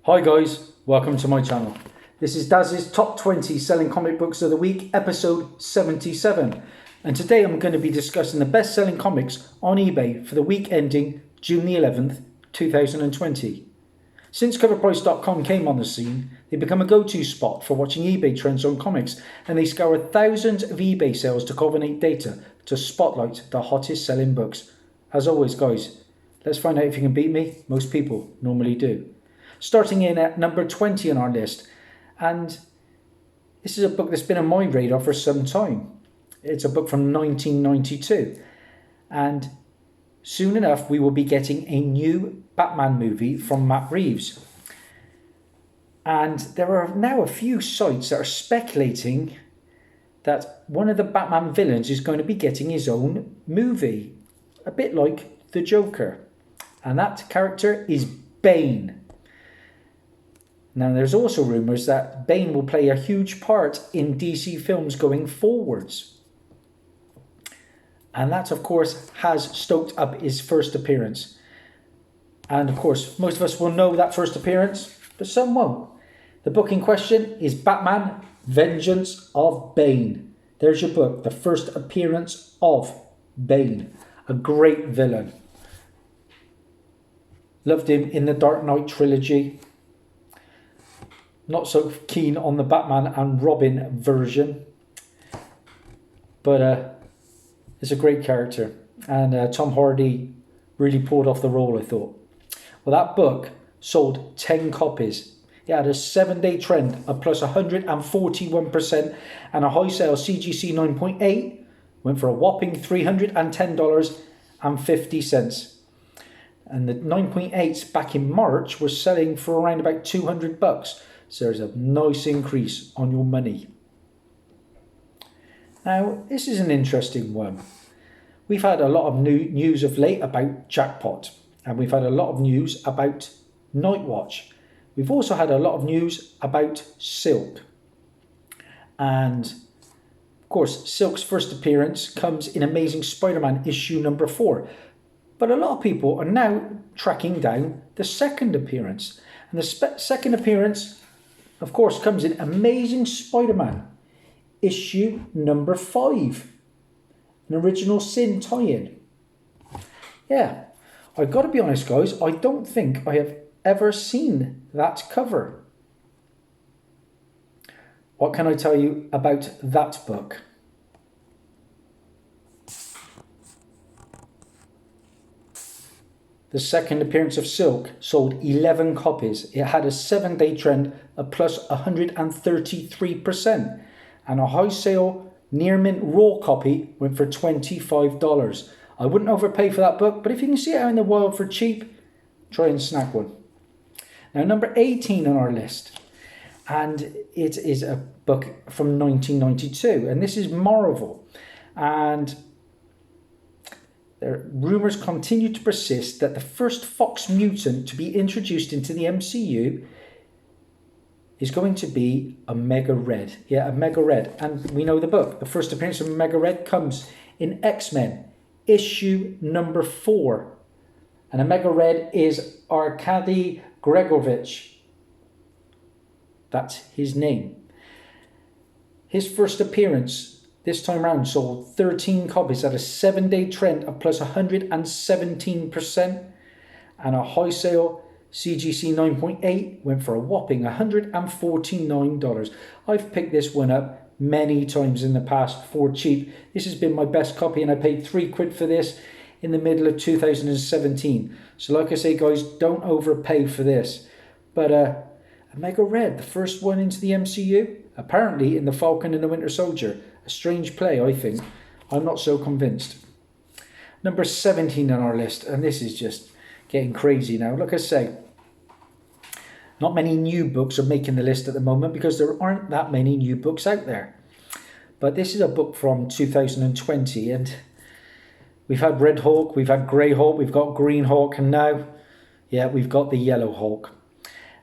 Hi guys, welcome to my channel. This is Dazzie's Top 20 Selling Comic Books of the Week, episode 77. And today I'm going to be discussing the best selling comics on eBay for the week ending June the 11th, 2020. Since CoverPrice.com came on the scene, they've become a go-to spot for watching eBay trends on comics, and they scour thousands of eBay sales to culminate data to spotlight the hottest selling books. As always guys, let's find out if you can beat me. Most people normally do. Starting in at number 20 on our list, and this is a book that's been on my radar for some time. It's a book from 1992, and soon enough we will be getting a new Batman movie from Matt Reeves. And there are now a few sites that are speculating that one of the Batman villains is going to be getting his own movie, a bit like the Joker, and that character is Bane. Now, there's also rumours that Bane will play a huge part in DC films going forwards. And that, of course, has stoked up his first appearance. And, of course, most of us will know that first appearance, but some won't. The book in question is Batman, Vengeance of Bane. There's your book, the first appearance of Bane. A great villain. Loved him in the Dark Knight trilogy. Not so keen on the Batman and Robin version, but it's a great character, and Tom Hardy really pulled off the role, I thought. Well, that book sold 10 copies. It had a 7-day trend of plus 141%, and a high sale CGC 9.8 went for a whopping $310.50. And the 9.8s back in March were selling for around about $200. So there's a nice increase on your money. Now, this is an interesting one. We've had a lot of news of late about Jackpot, and we've had a lot of news about Nightwatch. We've also had a lot of news about Silk. And, of course, Silk's first appearance comes in Amazing SpiderMan issue number 4. But a lot of people are now tracking down the second appearance. And the second appearance, of course, comes in Amazing Spider-Man, issue number 5. An Original Sin tie-in. Yeah, I've got to be honest, guys, I don't think I have ever seen that cover. What can I tell you about that book? The second appearance of Silk sold 11 copies. It had a 7-day trend of plus 133%. And a high sale near mint raw copy went for $25. I wouldn't overpay for that book, but if you can see it out in the wild for cheap, try and snag one. Now, number 18 on our list. And it is a book from 1992. And this is Marvel. And rumours continue to persist that the first Fox mutant to be introduced into the MCU is going to be Omega Red. Yeah, Omega Red. And we know the book. The first appearance of Omega Red comes in X-Men, issue number 4. And Omega Red is Arkady Gregovich. That's his name. His first appearance this time round sold 13 copies at a 7-day trend of plus 117%, and a high sale CGC 9.8 went for a whopping $149. I've picked this one up many times in the past for cheap. This has been my best copy, and I paid £3 for this in the middle of 2017. So like I say, guys, don't overpay for this. But Omega Red, the first one into the MCU, apparently in The Falcon and the Winter Soldier. A strange play, I think. I'm not so convinced. Number 17 on our list, and this is just getting crazy now. Like I say, not many new books are making the list at the moment because there aren't that many new books out there. But this is a book from 2020, and we've had Red Hulk, we've had Grey Hulk, we've got Green Hulk, and now, yeah, we've got the Yellow Hulk.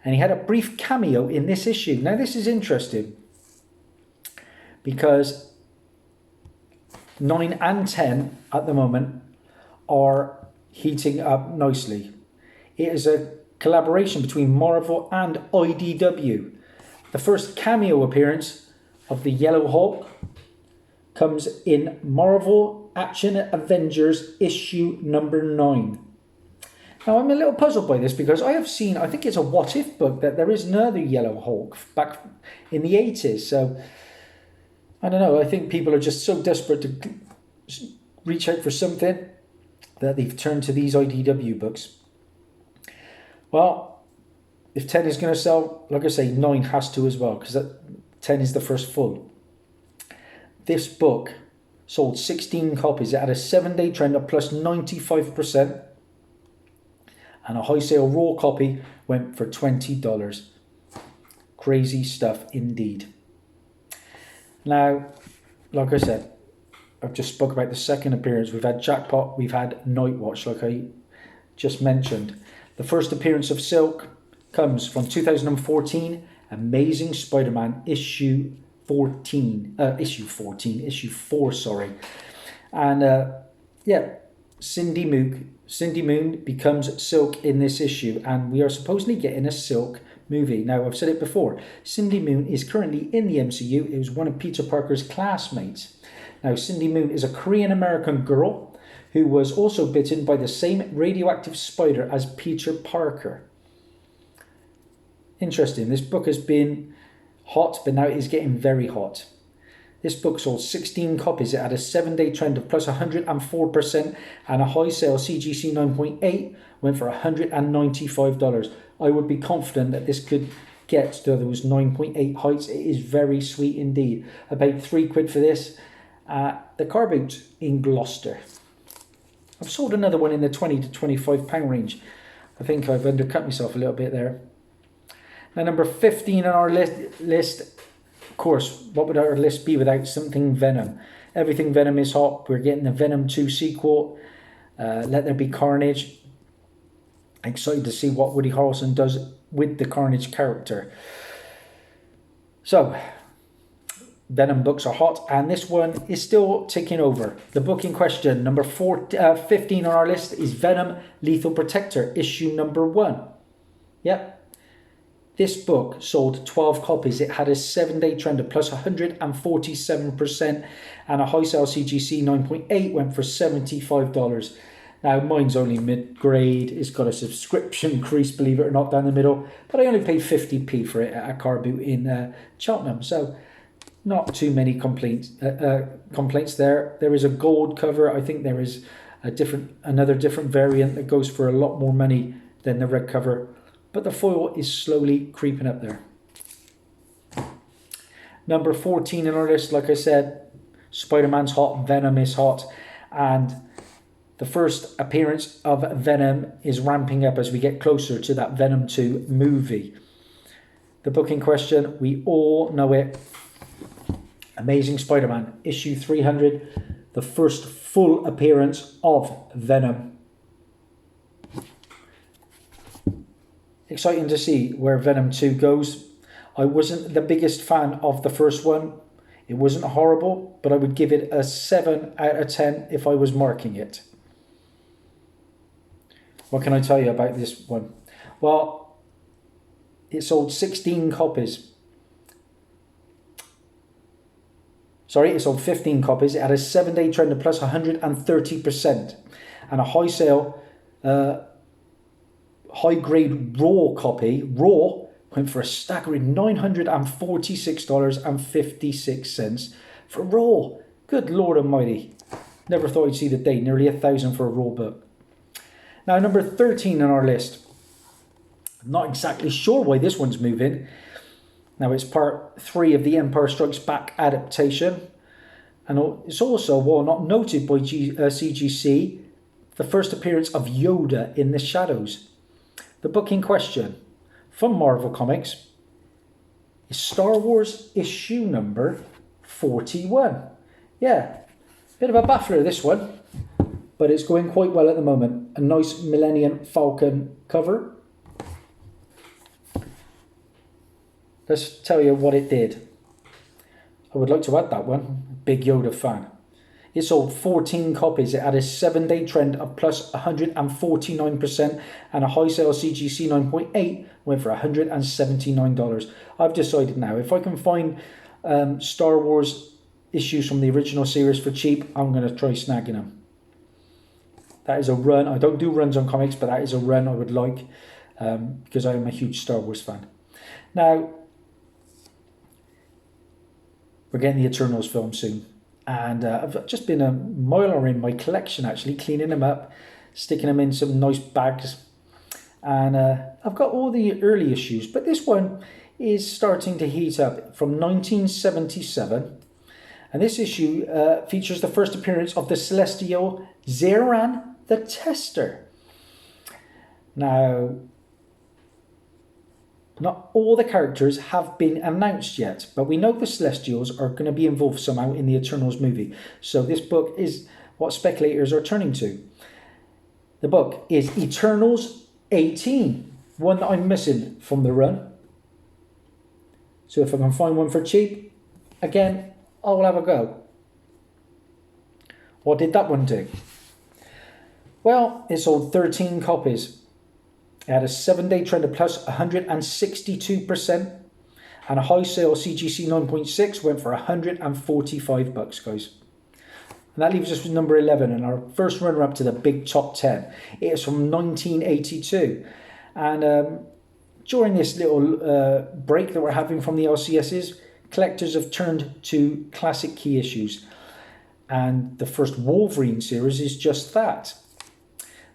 And he had a brief cameo in this issue. Now, this is interesting because 9 and 10 at the moment are heating up nicely. It is a collaboration between Marvel and IDW. The first cameo appearance of the Yellow Hulk comes in Marvel Action Avengers issue number 9. Now, I'm a little puzzled by this because I have seen, I think it's a What If book, that there is another Yellow Hulk back in the 80s. So, I don't know, I think people are just so desperate to reach out for something that they've turned to these IDW books. Well, if 10 is going to sell, like I say, 9 has to as well, because 10 is the first full. This book sold 16 copies. It had a 7-day trend of plus 95%. And a high sale raw copy went for $20. Crazy stuff indeed. Now, like I said, I've just spoke about the second appearance. We've had Jackpot, we've had Nightwatch, like I just mentioned. The first appearance of Silk comes from 2014, Amazing Spider-Man issue 4, sorry. And yeah, Cindy Moon becomes Silk in this issue, and we are supposedly getting a Silk movie. Now, I've said it before, Cindy Moon is currently in the MCU. It was one of Peter Parker's classmates. Now, Cindy Moon is a Korean-American girl who was also bitten by the same radioactive spider as Peter Parker. Interesting. This book has been hot, but now it is getting very hot. This book sold 16 copies. It had a 7-day trend of plus 104% and a high sale CGC 9.8 went for $195. I would be confident that this could get to those 9.8 heights. It is very sweet indeed. I paid £3 for this at the car boot in Gloucester. I've sold another one in the £20 to £25 range. I think I've undercut myself a little bit there. Now, number 15 on our list, of course, what would our list be without something Venom? Everything Venom is hot. We're getting the Venom 2 sequel. Let There Be Carnage. Excited to see what Woody Harrelson does with the Carnage character. So, Venom books are hot, and this one is still ticking over. The book in question, number 15 on our list, is Venom Lethal Protector, issue number 1. Yep. This book sold 12 copies. It had a 7-day trend of plus 147% and a high sale CGC 9.8 went for $75. Now, mine's only mid-grade. It's got a subscription increase, believe it or not, down the middle. But I only paid 50p for it at a car boot in Cheltenham. So, not too many complaints there. There is a gold cover. I think there is another different variant that goes for a lot more money than the red cover. But the foil is slowly creeping up there. Number 14 in our list, like I said, Spider-Man's hot, Venom is hot, and the first appearance of Venom is ramping up as we get closer to that Venom 2 movie. The book in question, we all know it. Amazing Spider-Man, issue 300, the first full appearance of Venom. Exciting to see where Venom 2 goes. I wasn't the biggest fan of the first one. It wasn't horrible, but I would give it a 7 out of 10 if I was marking it. What can I tell you about this one? Well, it sold 16 copies. Sorry, it sold 15 copies. It had a 7-day trend of plus 130% and a high sale high-grade raw copy, went for a staggering $946.56 for raw. Good Lord Almighty. Never thought I'd see the day. Nearly $1,000 for a raw book. Now, number 13 on our list. I'm not exactly sure why this one's moving. Now, it's part 3 of the Empire Strikes Back adaptation. And it's also, while not noted by CGC, the first appearance of Yoda in the shadows. The book in question, from Marvel Comics, is Star Wars issue number 41. Yeah, bit of a baffler this one, but it's going quite well at the moment. A nice Millennium Falcon cover. Let's tell you what it did. I would like to add that one. Big Yoda fan. It sold 14 copies. It had a 7-day trend of plus 149% and a high sale CGC 9.8 went for $179. I've decided now, if I can find Star Wars issues from the original series for cheap, I'm going to try snagging them. That is a run. I don't do runs on comics, but that is a run I would like because I am a huge Star Wars fan. Now, we're getting the Eternals film soon. And I've just been a mile in my collection, actually, cleaning them up, sticking them in some nice bags. And I've got all the early issues, but this one is starting to heat up from 1977. And this issue features the first appearance of the celestial Zeran the Tester. Now, not all the characters have been announced yet, but we know the Celestials are going to be involved somehow in the Eternals movie. So this book is what speculators are turning to. The book is Eternals 18, one that I'm missing from the run. So if I can find one for cheap, again, I'll have a go. What did that one do? Well, it sold 13 copies. It had a 7-day trend of plus 162% and a high sale CGC 9.6 went for $145, guys. And that leaves us with number 11 and our first runner up to the big top 10. It is from 1982. And during this little break that we're having from the LCSs, collectors have turned to classic key issues. And the first Wolverine series is just that.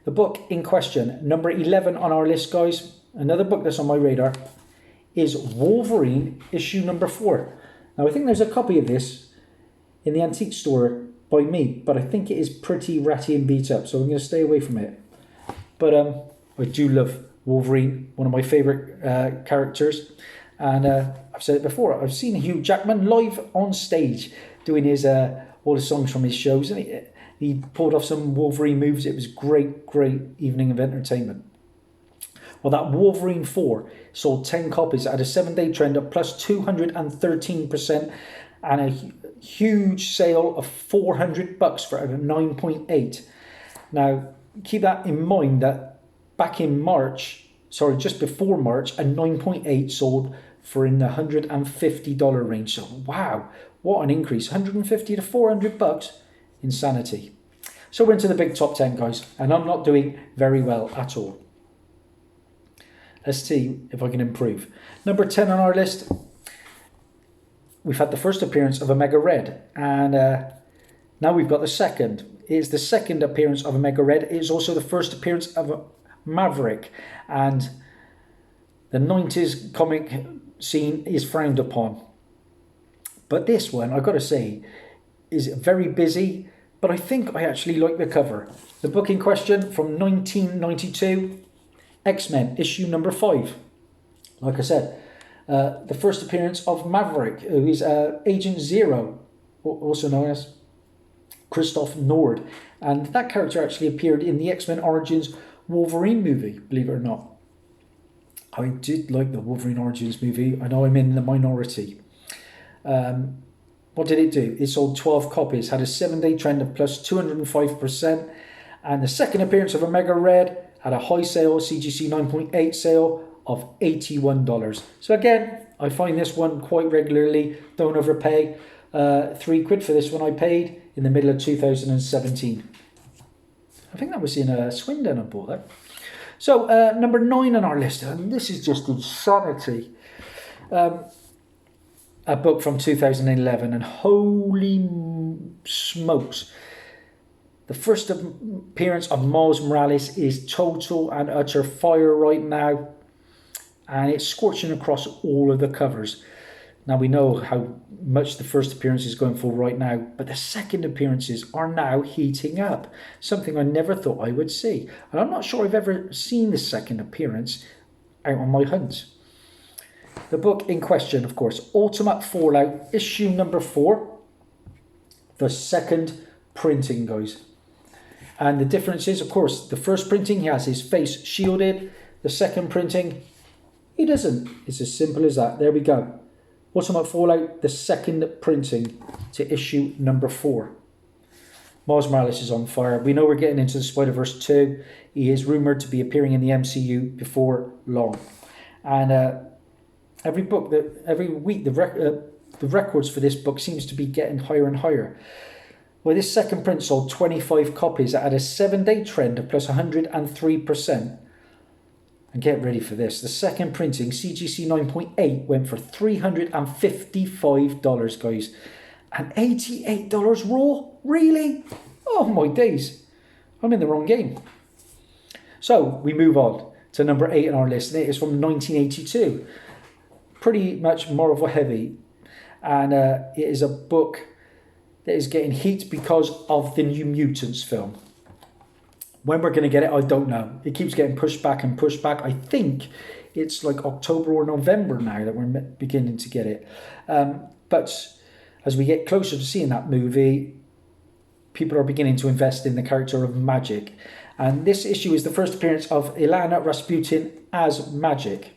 The book in question, number 11 on our list, guys, another book that's on my radar, is Wolverine issue number 4. Now, I think there's a copy of this in the antique store by me, but I think it is pretty ratty and beat up, so I'm going to stay away from it. But I do love Wolverine, one of my favourite characters. And I've said it before, I've seen Hugh Jackman live on stage doing his all the songs from his shows, and he pulled off some Wolverine moves. It was great evening of entertainment. Well, that Wolverine 4 sold 10 copies at a 7-day trend of plus 213% and a huge sale of $400 for a 9.8. Now, keep that in mind that back in just before March, a 9.8 sold for in the $150 range. So, wow, what an increase. $150 to $400. Insanity. So we're into the big top 10, guys, and I'm not doing very well at all. Let's see if I can improve. Number 10 on our list, we've had the first appearance of Omega Red, and now we've got the second. It is the second appearance of Omega Red. It is also the first appearance of Maverick, and the 90s comic scene is frowned upon. But this one, I've got to say, is very busy, but I think I actually like the cover. The book in question from 1992, X-Men, issue number 5. Like I said, the first appearance of Maverick, who is Agent Zero, also known as Christoph Nord. And that character actually appeared in the X-Men Origins Wolverine movie, believe it or not. I did like the Wolverine Origins movie. I know I'm in the minority. What did it do? It sold 12 copies, had a 7-day trend of plus 205%, and the second appearance of Omega Red had a high sale, CGC 9.8 sale of $81. So again, I find this one quite regularly, don't overpay. £3 for this one I paid in the middle of 2017. I think that was in Swindon I bought that. So number 9 on our list, and this is just insanity. A book from 2011, and holy smokes, the first appearance of Miles Morales is total and utter fire right now, and it's scorching across all of the covers. Now we know how much the first appearance is going for right now, but the second appearances are now heating up, something I never thought I would see, and I'm not sure I've ever seen the second appearance out on my hunt. The book in question, of course, Ultimate Fallout, issue number 4. The second printing, guys. And the difference is, of course, the first printing, he has his face shielded. The second printing, he doesn't. It's as simple as that. There we go. Ultimate Fallout, the second printing to issue number 4. Miles Morales is on fire. We know we're getting into the Spider-Verse 2. He is rumoured to be appearing in the MCU before long. And every week, the records for this book seems to be getting higher and higher. Well, this second print sold 25 copies at a 7-day trend of plus 103%. And get ready for this. The second printing, CGC 9.8, went for $355, guys. And $88 raw? Really? Oh my days. I'm in the wrong game. So we move on to number 8 on our list. And it is from 1982. Pretty much Marvel heavy. And it is a book that is getting heat because of the New Mutants film. When we're going to get it, I don't know. It keeps getting pushed back and pushed back. I think it's like October or November now that we're beginning to get it. But as we get closer to seeing that movie, people are beginning to invest in the character of Magic. And this issue is the first appearance of Ilana Rasputin as Magic.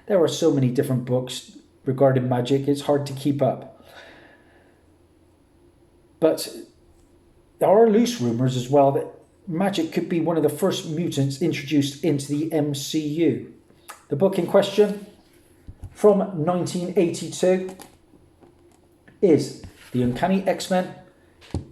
There are so many different books regarding Magic, it's hard to keep up. But there are loose rumours as well that Magic could be one of the first mutants introduced into the MCU. The book in question, from 1982, is The Uncanny XMen,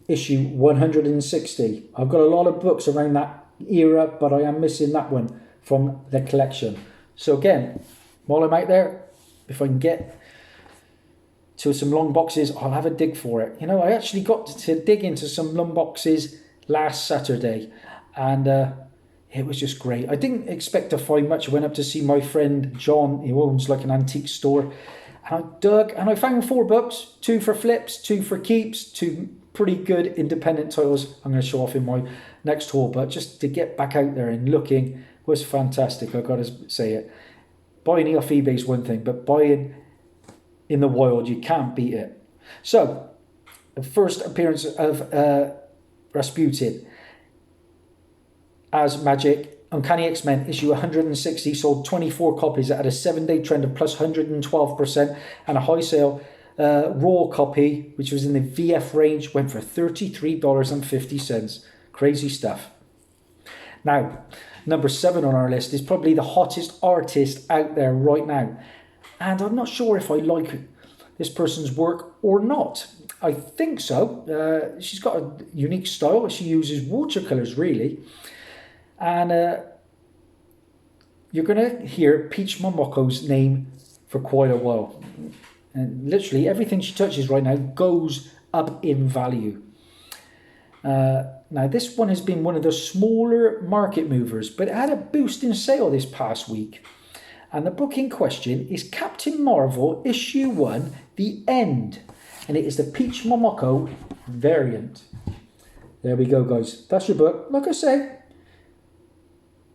issue 160. I've got a lot of books around that era, but I am missing that one from the collection. So again, while I'm out there, if I can get to some long boxes, I'll have a dig for it. You know, I actually got to dig into some long boxes last Saturday, and it was just great. I didn't expect to find much. I went up to see my friend John, who owns like an antique store, and I dug, and I found 4 books, 2 for flips, 2 for keeps, 2 pretty good independent titles I'm going to show off in my next haul. But just to get back out there and looking was fantastic, I've got to say it. Buying it off eBay is one thing, but buying in the wild, you can't beat it. So, the first appearance of Rasputin as Magic, Uncanny XMen issue 160, sold 24 copies at a 7-day trend of plus 112%, and a high sale raw copy, which was in the VF range, went for $33.50. Crazy stuff. Now, number 7 on our list is probably the hottest artist out there right now, and I'm not sure if I like this person's work or not. I think so. She's got a unique style. She uses watercolours, really. And you're going to hear Peach Momoko's name for quite a while. And literally everything she touches right now goes up in value. Now, this one has been one of the smaller market movers, but it had a boost in sale this past week. And the book in question is Captain Marvel, issue 1, The End. And it is the Peach Momoko variant. There we go, guys. That's your book. Like I say,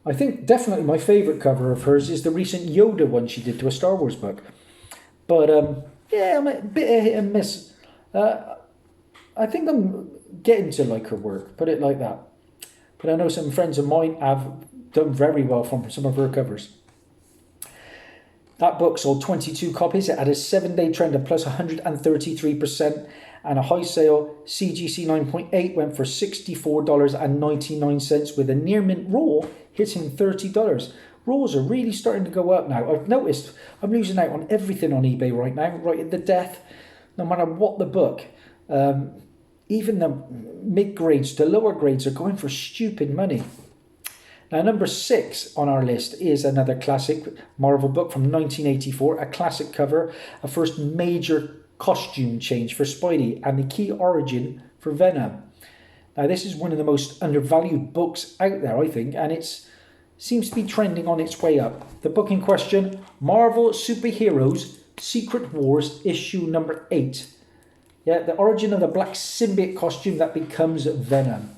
I think definitely my favourite cover of hers is the recent Yoda one she did to a Star Wars book. But, yeah, I'm a bit of hit and miss. I think I'm getting to like her work, put it like that. But I know some friends of mine have done very well from some of her covers. That book sold 22 copies. It had a 7-day trend of plus 133%, and a high sale CGC 9.8 went for $64.99 with a near mint raw hitting $30. Raws are really starting to go up now. I've noticed I'm losing out on everything on eBay right now, right at the death, no matter what the book. Even the mid-grades to lower grades are going for stupid money. Now, number 6 on our list is another classic Marvel book from 1984, a classic cover, a first major costume change for Spidey, and the key origin for Venom. Now, this is one of the most undervalued books out there, I think, and it seems to be trending on its way up. The book in question, Marvel Superheroes Secret Wars, issue number 8. Yeah, the origin of the black symbiote costume that becomes Venom.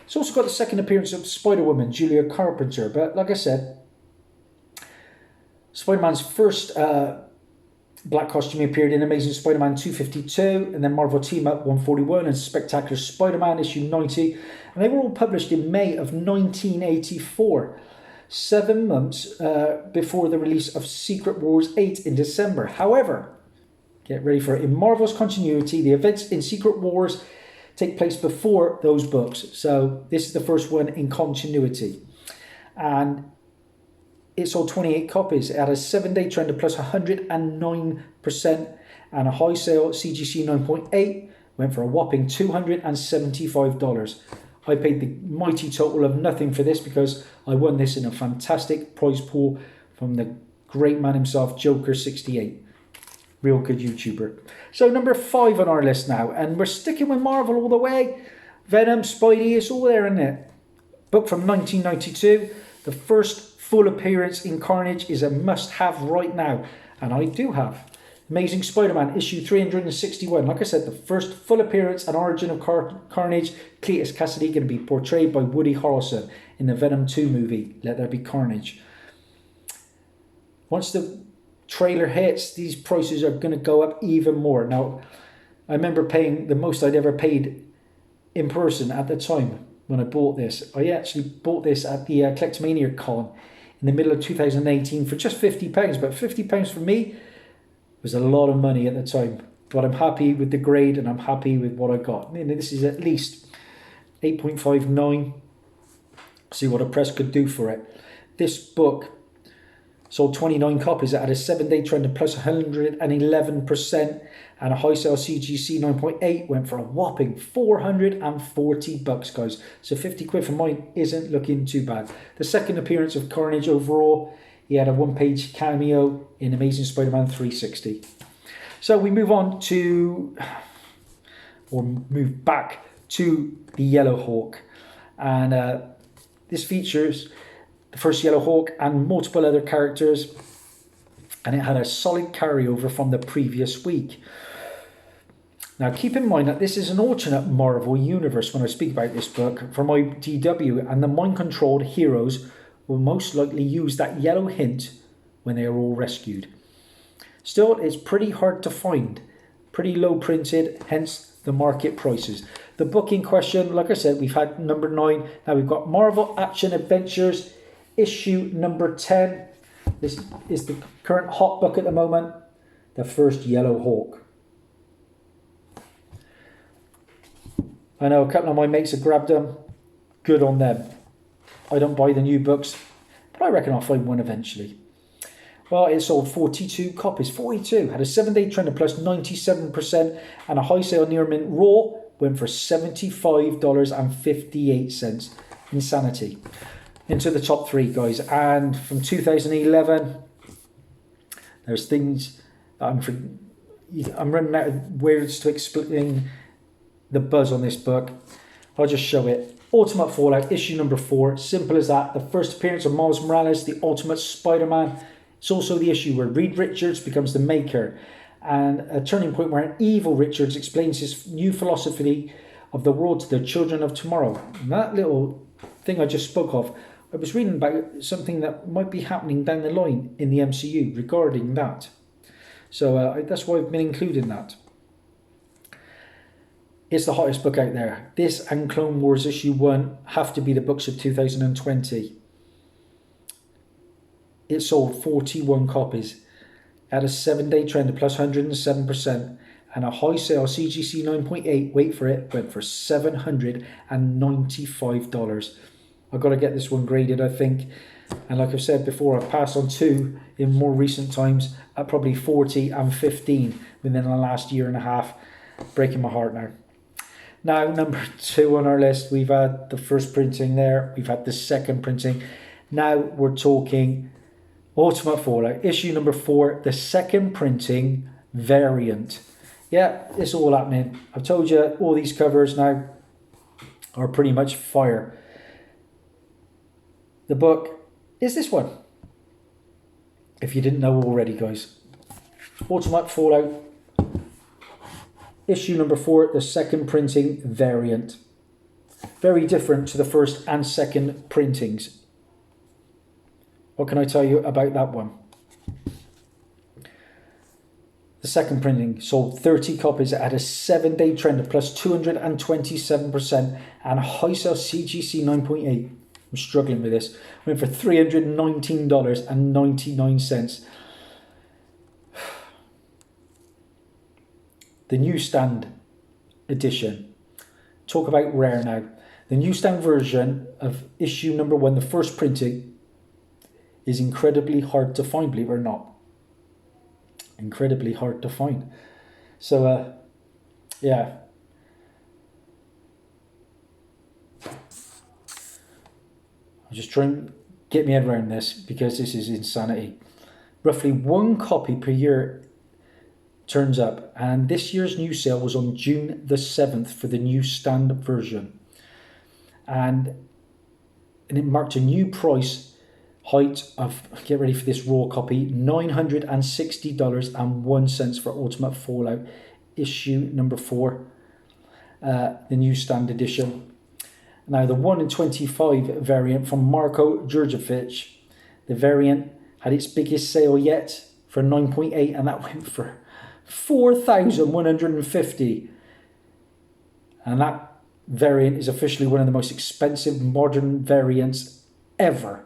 It's also got the second appearance of Spider-Woman, Julia Carpenter. But like I said, Spider-Man's first black costume appeared in Amazing Spider-Man 252, and then Marvel Team Up 141, and Spectacular Spider-Man issue 90. And they were all published in May of 1984, 7 months before the release of Secret Wars 8 in December. However, get ready for it. In Marvel's continuity, the events in Secret Wars take place before those books. So this is the first one in continuity. And it sold 28 copies. It had a 7-day trend of plus 109% and a high sale. CGC 9.8 went for a whopping $275. I paid the mighty total of nothing for this because I won this in a fantastic prize pool from the great man himself, Joker68. Real good YouTuber. So number 5 on our list now, and we're sticking with Marvel all the way. Venom, Spidey, it's all there, isn't it? Book from 1992. The first full appearance in Carnage is a must-have right now, and I do have. Amazing Spider-Man, issue 361. Like I said, the first full appearance and origin of Carnage. Cletus Cassidy going to be portrayed by Woody Harrelson in the Venom 2 movie, Let There Be Carnage. Once the trailer hits, these prices are going to go up even more. Now, I remember paying the most I'd ever paid in person at the time when I bought this. I actually bought this at the Collectomania Con in the middle of 2018 for just £50. But £50 for me was a lot of money at the time. But I'm happy with the grade and I'm happy with what I got. I mean, this is at least 8.59. See what a press could do for it. This book sold 29 copies. It had a 7-day trend of plus 111% and a high sale. CGC 9.8 went for a whopping $440, guys. So 50 quid for mine isn't looking too bad. The second appearance of Carnage overall, he had a 1-page cameo in Amazing Spider-Man 360. So we move on to, or move back to the Yellow Hawk. And this features the first Yellow Hawk and multiple other characters, and it had a solid carryover from the previous week. Now keep in mind that this is an alternate Marvel universe when I speak about this book from IDW, and the mind-controlled heroes will most likely use that yellow hint when they are all rescued. Still, it's pretty hard to find, pretty low printed, hence the market prices. The book in question, like I said, we've had number 9, now we've got Marvel Action Adventures issue number 10. This is the current hot book at the moment, the first Yellow Hawk. I know a couple of my mates have grabbed them. Good on them. I don't buy the new books, but I reckon I'll find one eventually. Well, it sold 42 copies. 42. Had a 7-day trend of plus 97% and a high sale near mint raw went for $75.58. Insanity. Into the top 3, guys. And from 2011, there's things that I'm running out of words to explain the buzz on this book. I'll just show it. Ultimate Fallout, issue number 4. Simple as that. The first appearance of Miles Morales, the Ultimate Spider-Man. It's also the issue where Reed Richards becomes the Maker, and a turning point where an evil Richards explains his new philosophy of the world to the children of tomorrow. And that little thing I just spoke of, I was reading about something that might be happening down the line in the MCU regarding that. So that's why I've been including that. It's the hottest book out there. This and Clone Wars issue 1 have to be the books of 2020. It sold 41 copies at a 7-day trend of plus 107% and a high sale. CGC 9.8, wait for it, went for $795. I've got to get this one graded, I think. And like I've said before, I've passed on 2 in more recent times at probably 40 and 15 within the last year and a half. Breaking my heart now. Now, number 2 on our list, we've had the first printing there. We've had the second printing. Now we're talking Ultimate Fallout, issue number 4, the second printing variant. Yeah, it's all happening. I've told you all these covers now are pretty much fire. The book is this one, if you didn't know already, guys. Ultimate Fallout, issue number 4, the second printing variant. Very different to the first and second printings. What can I tell you about that one? The second printing sold 30 copies. It had a 7-day trend of plus 227% and a high sale. CGC 9.8. I'm struggling with this. Went for $319.99. The newsstand edition. talk about rare now. The newsstand version of issue number 1, the first printing, is incredibly hard to find, believe it or not. Incredibly hard to find. So, yeah. I'm just trying to get my head around this because this is insanity. Roughly 1 copy per year turns up, and this year's new sale was on June the 7th for the newsstand version. And it marked a new price height of, get ready for this raw copy, $960.01 for Ultimate Fallout issue number 4, the newsstand edition. Now the 1 in 25 variant from Marko Djurdjevic, the variant had its biggest sale yet for 9.8, and that went for 4,150. And that variant is officially one of the most expensive modern variants ever.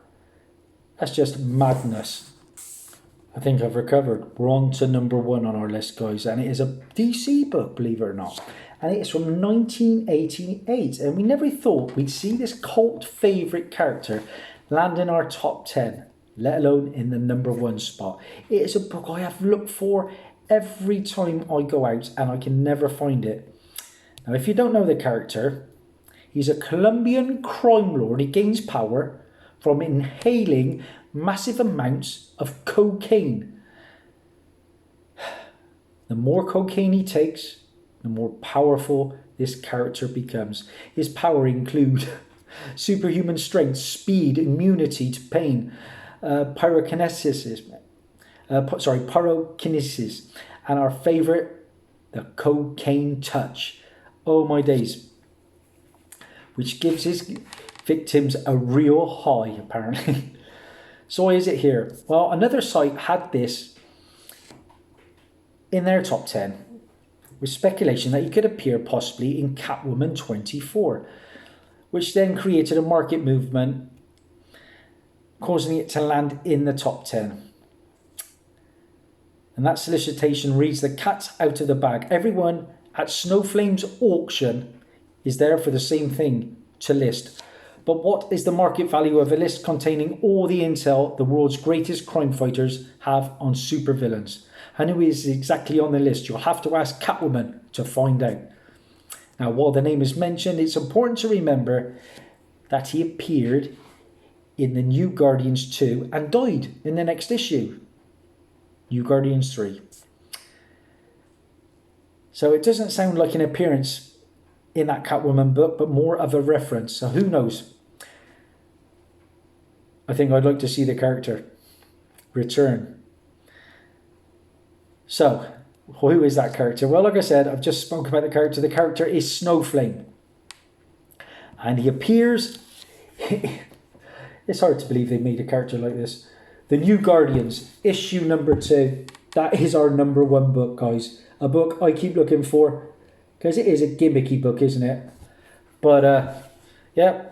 That's just madness. I think I've recovered. We're on to number 1 on our list, guys, and it is a DC book, believe it or not. And it's from 1988, and we never thought we'd see this cult favourite character land in our top 10, let alone in the number 1 spot. It is a book I have looked for every time I go out, and I can never find it. Now, if you don't know the character, he's a Colombian crime lord. He gains power from inhaling massive amounts of cocaine. The more cocaine he takes, the more powerful this character becomes. His power include superhuman strength, speed, immunity to pain, pyrokinesis, and our favourite, the cocaine touch. Oh my days. Which gives his victims a real high, apparently. So why is it here? Well, another site had this in their top 10, with speculation that he could appear possibly in Catwoman 24, which then created a market movement, causing it to land in the top 10. And that solicitation reads, the cat's out of the bag. Everyone at Snowflame's auction is there for the same thing, to list. But what is the market value of a list containing all the intel the world's greatest crime fighters have on supervillains? And who is exactly on the list? You'll have to ask Catwoman to find out. Now, while the name is mentioned, it's important to remember that he appeared in the New Guardians 2 and died in the next issue, New Guardians 3. So it doesn't sound like an appearance in that Catwoman book, but more of a reference. So who knows? I think I'd like to see the character return. So, who is that character? Well, like I said, I've just spoke about the character. The character is Snowflame. And he appears... It's hard to believe they made a character like this. The New Guardians, issue number 2. That is our number 1 book, guys. A book I keep looking for, because it is a gimmicky book, isn't it? But, yeah,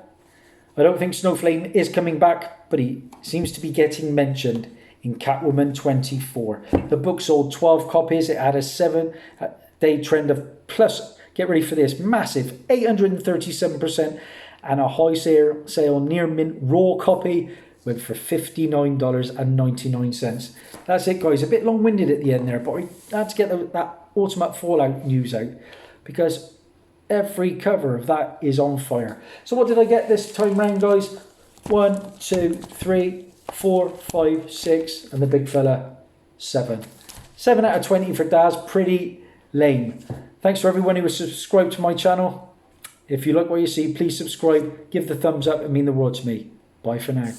I don't think Snowflame is coming back, but he seems to be getting mentioned in Catwoman 24. The book sold 12 copies. It had a 7-day trend of plus, get ready for this, massive 837%, and a high sale near mint raw copy went for $59.99. That's it, guys. A bit long-winded at the end there, but I had to get that Ultimate Fallout news out because every cover of that is on fire. So what did I get this time round, guys? 1, 2, 3, 4, 5, 6, and the big fella, 7. 7 out of 20 for Daz. Pretty lame. Thanks for everyone who was subscribed to my channel. If you like what you see, please subscribe. Give the thumbs up. It means the world to me. Bye for now.